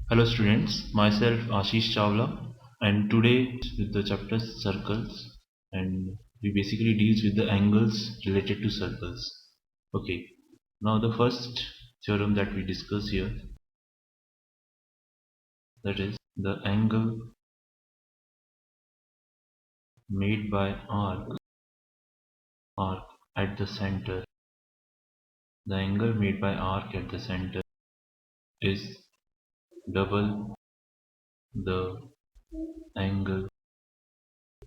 Hello students, myself Ashish Chawla, and today with the chapter circles, and we basically deals with the angles related to circles. Okay, now the first theorem that we discuss here, that is the angle made by arc at the center. The angle made by arc at the center is double the angle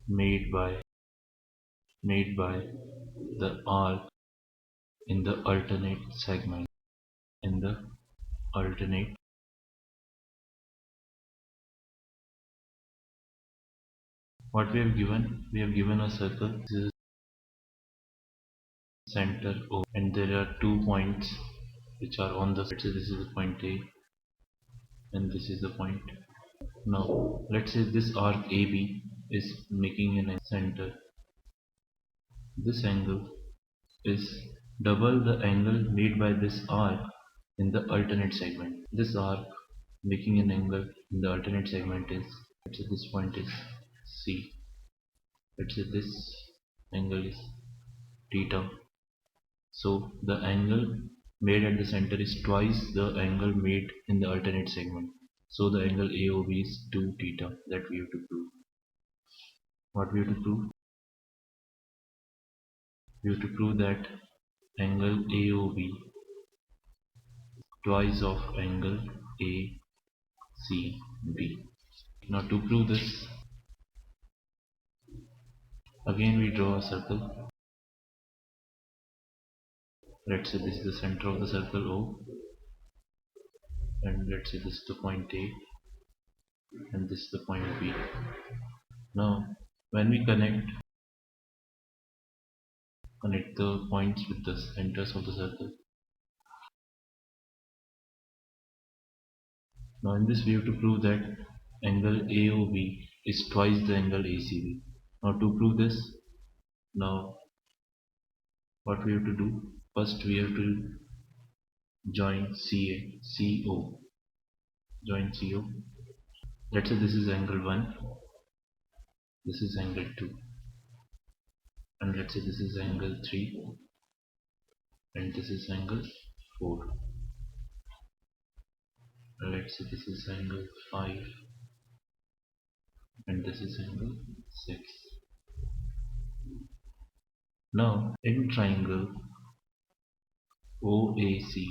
made by the arc in the alternate segment. In the alternate, what we have given a circle. This is center O, and there are 2 points which are on the. Let's say this is the point A, and this is the point. Now let's say this arc AB is making an center. This angle is double the angle made by this arc in the alternate segment. This arc making an angle in the alternate segment is, let's say this point is C. Let's say this angle is theta. So the angle made at the center is twice the angle made in the alternate segment. So the angle AOB is 2 theta that we have to prove. What we have to prove? We have to prove that angle AOB twice of angle ACB. Now to prove this, again we draw a circle. Let's say this is the center of the circle O, and let's say this is the point A, and this is the point B. Now when we connect the points with the centers of the circle. Now in this we have to prove that angle AOB is twice the angle ACB. Now to prove this, now what we have to do? First we have to join CO. Join CO. Let's say this is angle 1, this is angle 2, and let's say this is angle 3, and this is angle 4. And let's say this is angle 5, and this is angle 6. Now in triangle OAC,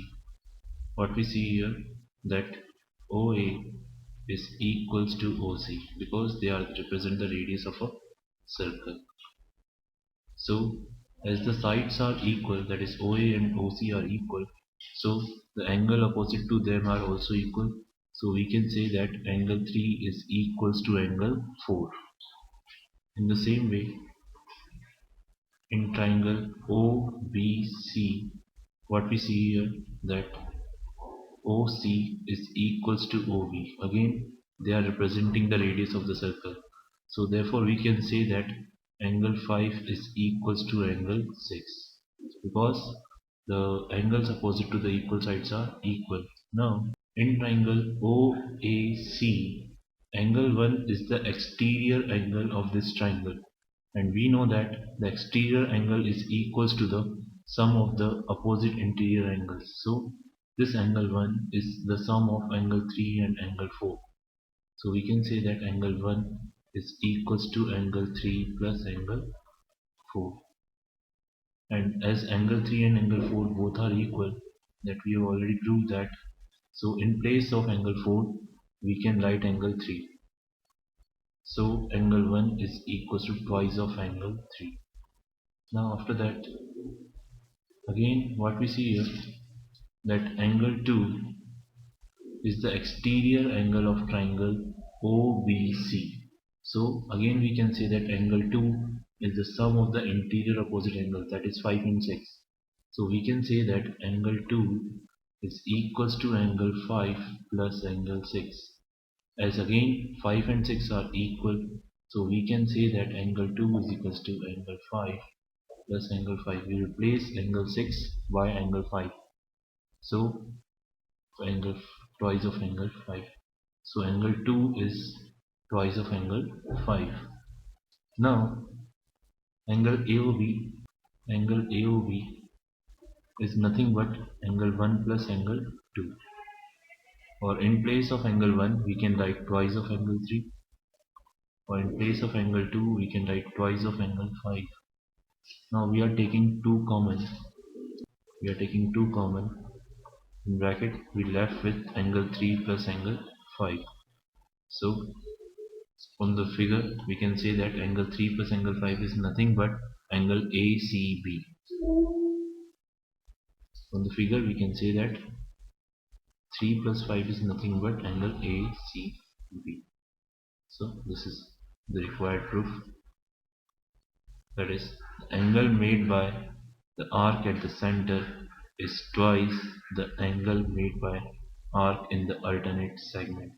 what we see here, that OA is equals to OC because they are represent the radius of a circle. So as the sides are equal, that is OA and OC are equal, so the angle opposite to them are also equal. So we can say that angle 3 is equals to angle 4. In the same way, in triangle OBC, what we see here, that OC is equals to OB. Again, they are representing the radius of the circle. So therefore we can say that angle 5 is equals to angle 6 because the angles opposite to the equal sides are equal. Now in triangle OAC, angle 1 is the exterior angle of this triangle, and we know that the exterior angle is equals to the sum of the opposite interior angles. So this angle 1 is the sum of angle 3 and angle 4. So we can say that angle 1 is equals to angle 3 plus angle 4. And as angle 3 and angle 4 both are equal, that we have already proved that. So in place of angle 4, we can write angle 3. So angle 1 is equals to twice of angle 3. Now after that, again what we see here, that angle 2 is the exterior angle of triangle OBC. So again we can say that angle 2 is the sum of the interior opposite angles, that is 5 and 6. So we can say that angle 2 is equals to angle 5 plus angle 6. As again 5 and 6 are equal, so we can say that angle 2 is equals to angle 5 plus angle 5. We replace angle 6 by angle 5. So angle twice of angle 5. So angle 2 is twice of angle 5. Now angle AOB is nothing but angle 1 plus angle 2. Or in place of angle 1 we can write twice of angle 3, or in place of angle 2 we can write twice of angle 5. Now we are taking 2 common, in bracket we left with angle 3 plus angle 5. So from the figure we can say that angle 3 plus angle 5 is nothing but angle ACB. From the figure we can say that 3 plus 5 is nothing but angle ACB. So this is the required proof, that is the angle made by the arc at the center is twice the angle made by arc in the alternate segment.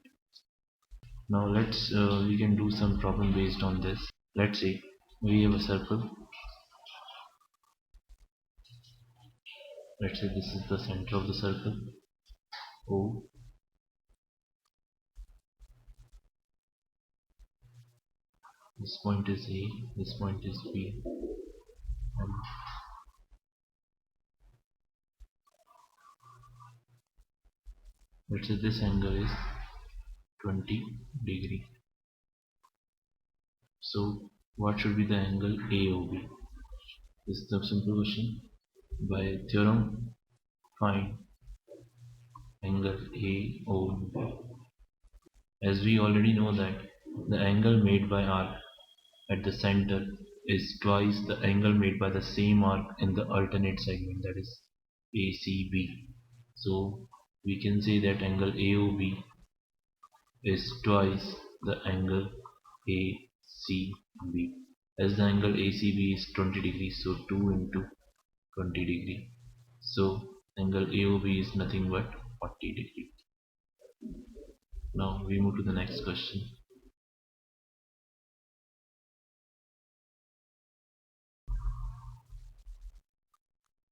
Now we can do some problem based on this. Let's say we have a circle. Let's say this is the center of the circle O. This point is A, this point is B, and let's say this angle is 20 degree. So what should be the angle AOB? This is the simple question. By theorem, find angle AOB. As we already know that the angle made by arc at the center is twice the angle made by the same arc in the alternate segment, that is ACB. So we can say that angle AOB is twice the angle ACB. As the angle ACB is 20 degrees, so 2 into 20 degree. So angle AOB is nothing but 40 degree. Now we move to the next question.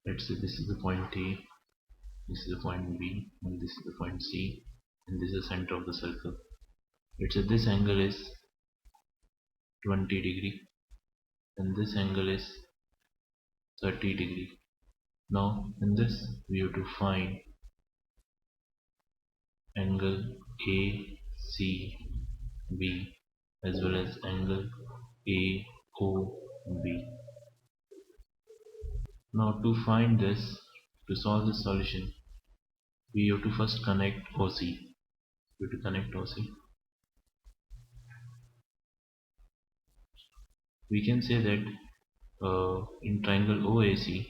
Let's say this is the point A, this is the point B, and this is the point C, and this is the center of the circle. Let's say this angle is 20 degree and this angle is 30 degree. Now in this we have to find angle ACB as well as angle AOB. Now to find this, to solve this solution, we have to first connect OC. We have to connect OC. We can say that in triangle OAC,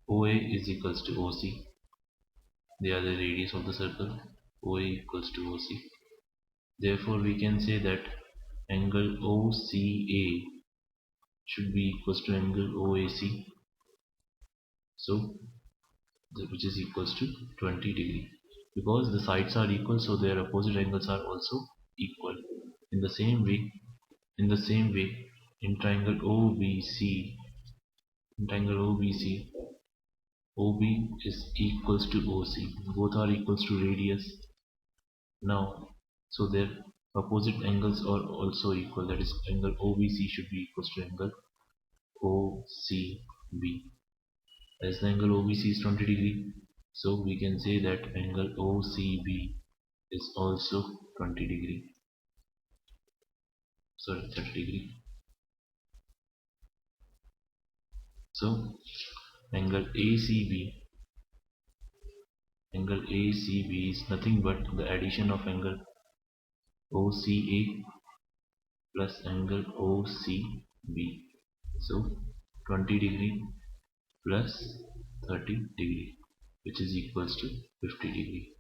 OA is equals to OC. They are the radius of the circle. OA equals to OC. Therefore, we can say that angle OCA should be equals to angle OAC. So, which is equals to 20 degree. Because the sides are equal, so their opposite angles are also equal. In the same way, in triangle OBC, OB is equals to OC. Both are equals to radius. Now, so their opposite angles are also equal. That is, angle OBC should be equals to angle OCB. As the angle OBC is 20 degree, so we can say that angle OCB is also 20 degree. Sorry, 30 degree. So angle ACB is nothing but the addition of angle OCA plus angle OCB. So 20 degree plus 30 degree, which is equals to 50 degree.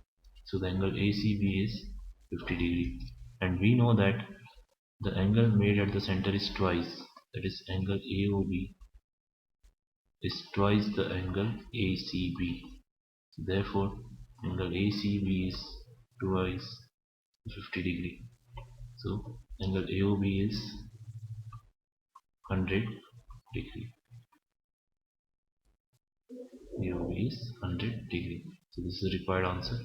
So the angle ACB is 50 degree, and we know that the angle made at the center is twice, that is angle AOB is twice the angle ACB. Therefore angle ACB is twice 50 degree. So angle AOB is 100 degree. AOB is 100 degree. So this is the required answer.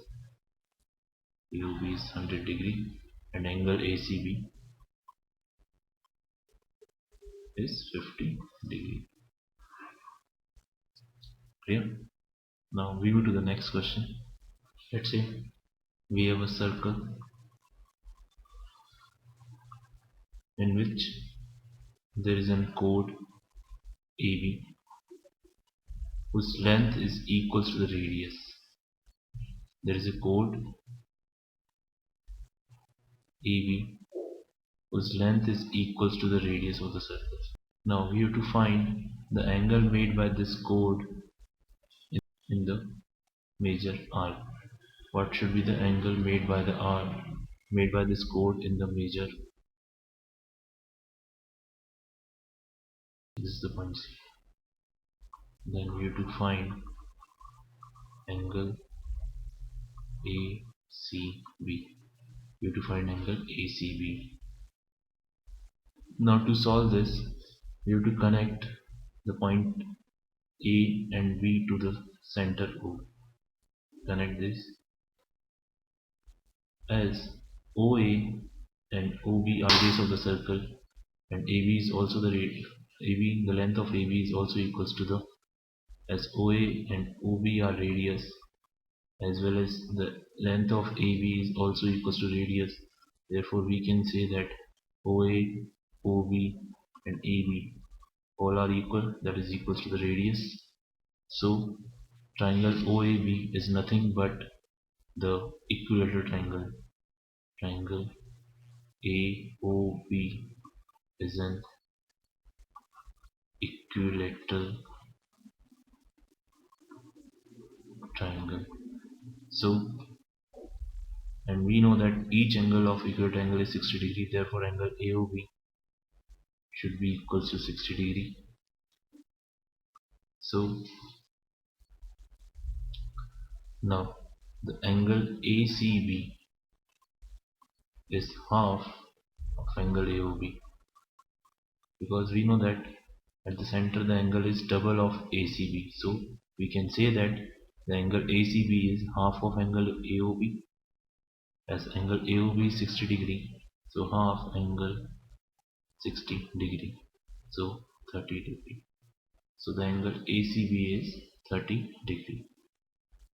AOB is 100 degree and angle ACB is 50 degree. Clear? Now we go to the next question. Let's say we have a circle in which there is a chord AB whose length is equal to the radius. There is a chord AB whose length is equal to the radius of the circle. Now we have to find the angle made by this chord in the major arc. What should be the angle made by the arc made by this chord in the major? This is the point C. Then we have to find angle ACB. You have to find angle ACB. Now to solve this, you have to connect the point A and B to the center O. Connect this as OA and OB are base of the circle and AB is also the length of AB is also equals to the as OA and OB are radius as well as the length of AB is also equals to radius. Therefore we can say that OA, OB and AB all are equal, that is equals to the radius. So triangle OAB is nothing but the equilateral triangle. Triangle AOB is an equilateral triangle. So, and we know that each angle of equilateral triangle is 60 degree, therefore angle AOB should be equals to 60 degree. So now the angle ACB is half of angle AOB because we know that at the center the angle is double of ACB. So we can say that the angle ACB is half of angle AOB as angle AOB is 60 degree. So half angle 60 degree. So 30 degree. So the angle ACB is 30 degree.